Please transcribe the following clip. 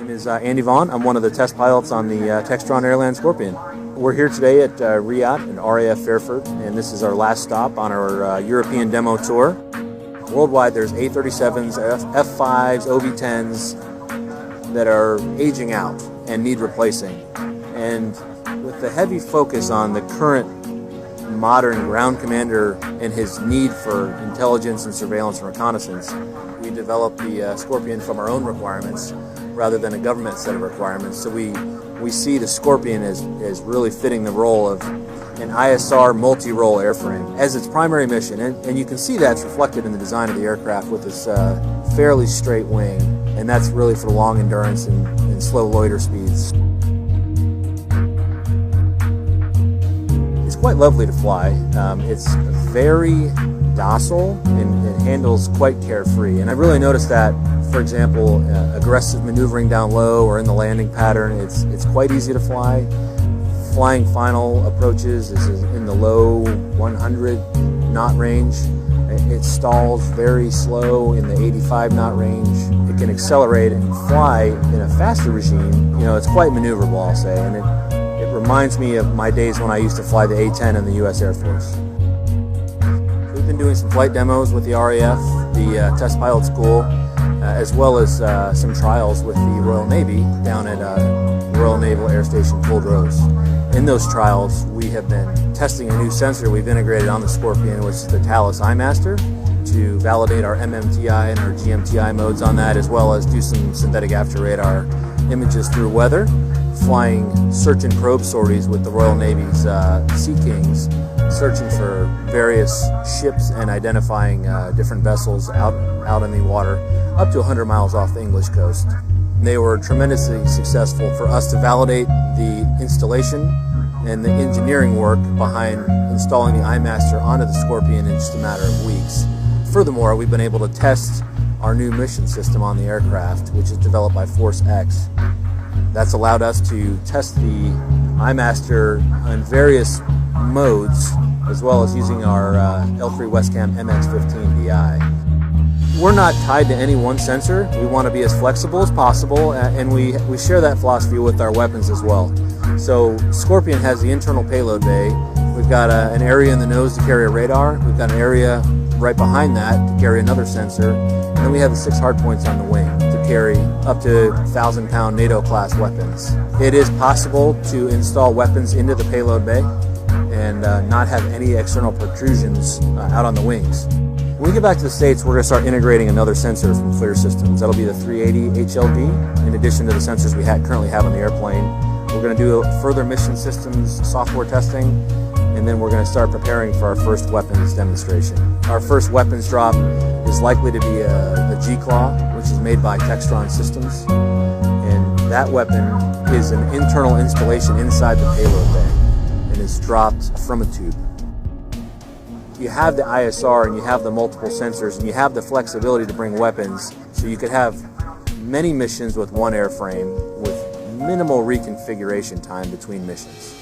name is Andy Vaughn. I'm one of the test pilots on the Textron AirLand Scorpion. We're here today at Riyadh at RAF Fairford, and this is our last stop on our European demo tour. Worldwide, there's A37s, F5s, OV10s that are aging out and need replacing. And with the heavy focus on the current modern ground commander and his need for intelligence and surveillance and reconnaissance, we developed the Scorpion from our own requirements rather than a government set of requirements. So we see the Scorpion as really fitting the role of an ISR multi-role airframe as its primary mission. And you can see that's reflected in the design of the aircraft with this fairly straight wing. And that's really for long endurance and slow loiter speeds. It's quite lovely to fly. It's very docile and handles quite carefree. And I really noticed that, for example, aggressive maneuvering down low or in the landing pattern, it's quite easy to fly. Flying final approaches is in the low 100 knot range. It stalls very slow in the 85 knot range. It can accelerate and fly in a faster regime. You know, it's quite maneuverable, I'll say, and it reminds me of my days when I used to fly the A-10 in the U.S. Air Force. We've been doing some flight demos with the RAF, the Test Pilot School, as well as some trials with the Royal Navy down at Royal Naval Air Station Coldrose. In those trials, we have been testing a new sensor we've integrated on the Scorpion, which is the Thales iMaster, to validate our MMTI and our GMTI modes on that, as well as do some synthetic after radar images through weather, flying search and probe sorties with the Royal Navy's Sea Kings, searching for various ships and identifying different vessels out in the water up to 100 miles off the English coast. They were tremendously successful for us to validate the installation and the engineering work behind installing the iMaster onto the Scorpion in just a matter of weeks. Furthermore, we've been able to test our new mission system on the aircraft, which is developed by Force X. That's allowed us to test the iMaster on various modes, as well as using our L3 Westcam MX-15 DI. We're not tied to any one sensor. We want to be as flexible as possible, and we share that philosophy with our weapons as well. So Scorpion has the internal payload bay. We've got an area in the nose to carry a radar. We've got an area right behind that to carry another sensor. And then we have the 6 hardpoints on the wing to carry up to 1,000-pound NATO-class weapons. It is possible to install weapons into the payload bay and not have any external protrusions out on the wings. When we get back to the States, we're going to start integrating another sensor from FLIR Systems. That'll be the 380 HLD, in addition to the sensors we currently have on the airplane. We're going to do further mission systems software testing, and then we're going to start preparing for our first weapons demonstration. Our first weapons drop is likely to be a G-Claw, which is made by Textron Systems, and that weapon is an internal installation inside the payload bay, and is dropped from a tube. You have the ISR and you have the multiple sensors and you have the flexibility to bring weapons, so you could have many missions with one airframe with minimal reconfiguration time between missions.